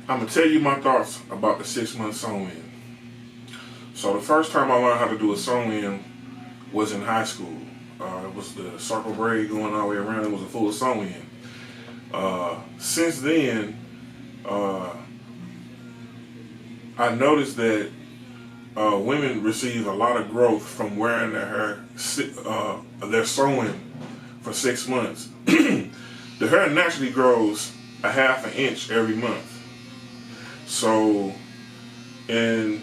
I'm going to tell you my thoughts about the 6-month sew-in. So the first time I learned how to do a sew-in was in high school. It was the circle braid going all the way around. It was a full sew-in. Since then, I noticed that women receive a lot of growth from wearing their hair, their sewing for 6 months. The hair naturally grows a half an inch every month. So in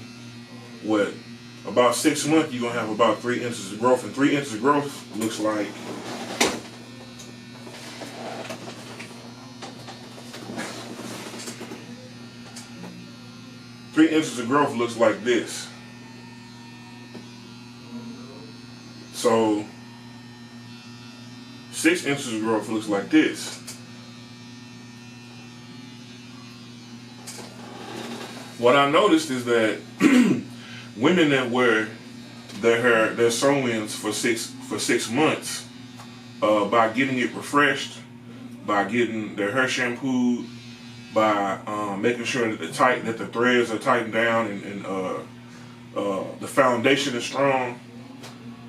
about 6 months, you're gonna have about 3 inches of growth, and 3 inches of growth looks like this. So 6 inches of growth looks like this. What I noticed is that women that wear their sew-ins for six months, by getting it refreshed, by getting their hair shampooed, by making sure that the threads are tightened down and the foundation is strong,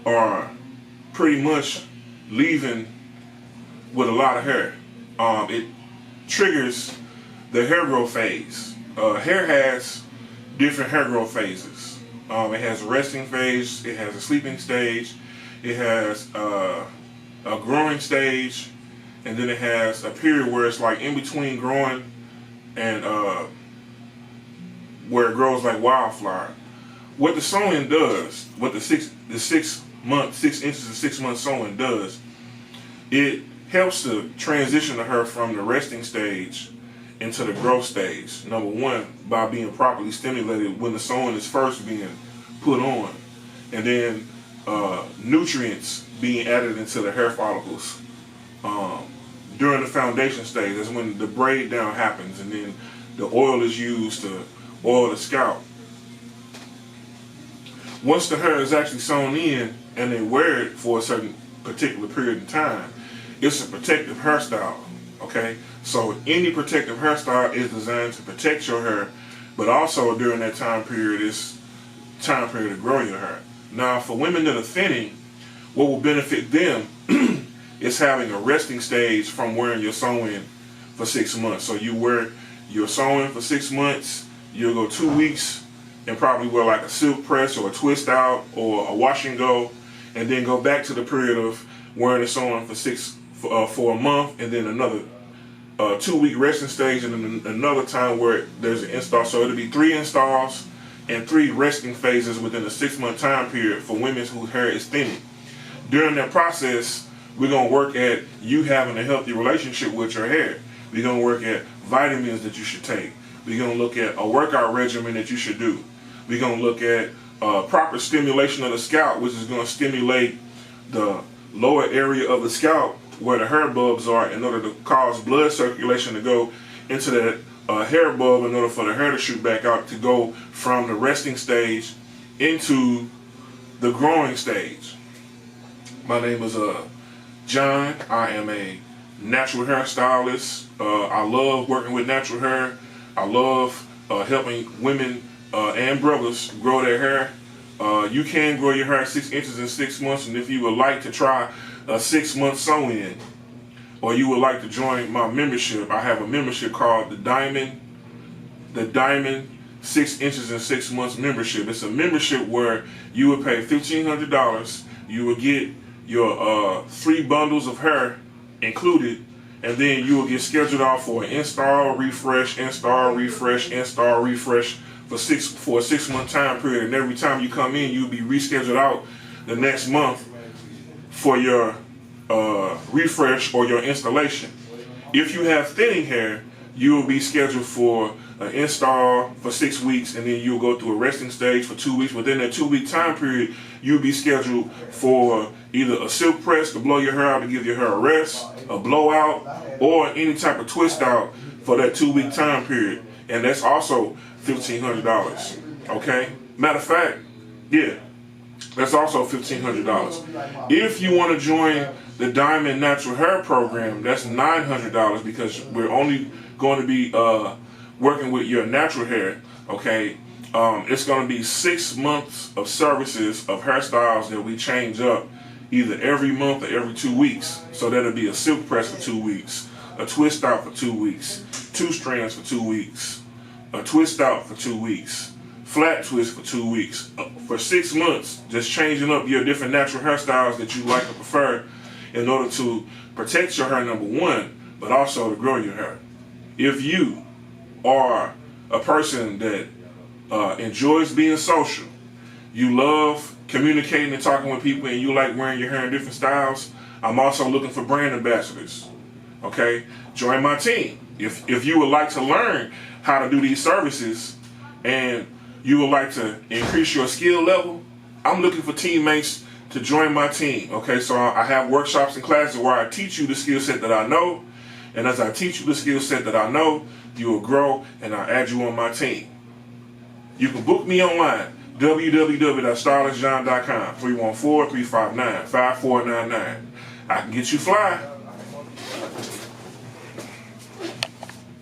are pretty much leaving with a lot of hair. It triggers the hair growth phase. Hair has different hair growth phases. It has a resting phase, it has a sleeping stage, it has a growing stage, and then it has a period where it's like in between growing and where it grows like wildflower. What the sewing does, what the 6 inches of 6 month sewing does, it helps to transition the hair from the resting stage into the growth stage. Number one, by being properly stimulated when the sewing is first being put on, and then nutrients being added into the hair follicles during the foundation stage. That's when the braid down happens, and then the oil is used to oil the scalp. Once the hair is actually sewn in and they wear it for a certain particular period of time, it's a protective hairstyle. Okay, so any protective hairstyle is designed to protect your hair, but also during that time period is time period to grow your hair. Now, for women that are thinning, what will benefit them is having a resting stage from wearing your sew-in for 6 months. So you wear your sew-in for 6 months, you'll go 2 weeks and probably wear like a silk press or a twist out or a wash and go, and then go back to the period of wearing the sew-in for a month, and then another 2 week resting stage, and then another time where there's an install. So it'll be 3 installs and 3 resting phases within a 6 month time period for women whose hair is thinning. During that process, we're going to work at you having a healthy relationship with your hair. We're going to work at vitamins that you should take. We're going to look at a workout regimen that you should do. We're going to look at proper stimulation of the scalp, which is going to stimulate the lower area of the scalp where the hair bulbs are, in order to cause blood circulation to go into that hair bulb, in order for the hair to shoot back out, to go from the resting stage into the growing stage. My name is John. I am a natural hairstylist. I love working with natural hair. I love helping women and brothers grow their hair. You can grow your hair 6 inches in 6 months, and if you would like to try a 6 month sew-in, or you would like to join my membership, I have a membership called the Diamond 6 inches in 6 months membership. It's a membership where you would pay $1,500. You would get your 3 bundles of hair included, and then you will get scheduled out for an install, refresh, install, refresh, install, refresh for a 6 month time period. And every time you come in, you'll be rescheduled out the next month for your refresh or your installation. If you have thinning hair, you will be scheduled for an install for 6 weeks, and then you'll go through a resting stage for 2 weeks. Within that 2 week time period, you'll be scheduled for either a silk press to blow your hair out to give your hair a rest, a blowout, or any type of twist out for that 2 week time period. And that's also $1,500. Okay? Matter of fact, yeah, that's also $1,500. If you want to join the Diamond Natural Hair Program, that's $900, because we're only going to be working with your natural hair, okay, it's going to be 6 months of services of hairstyles that we change up either every month or every 2 weeks. So that'll be a silk press for 2 weeks, a twist out for 2 weeks, 2 strands for 2 weeks, a twist out for 2 weeks, flat twist for 2 weeks. For 6 months, just changing up your different natural hairstyles that you like or prefer in order to protect your hair, number one, but also to grow your hair. If you are a person that enjoys being social, you love communicating and talking with people, and you like wearing your hair in different styles, I'm also looking for brand ambassadors. Okay, join my team. If you would like to learn how to do these services and you would like to increase your skill level, I'm looking for teammates to join my team. Okay, so I have workshops and classes where I teach you the skill set that I know, and as I teach you the skill set that I know, you will grow, and I'll add you on my team. You can book me online, www.stylistjohn.com, 314-359-5499. I can get you fly.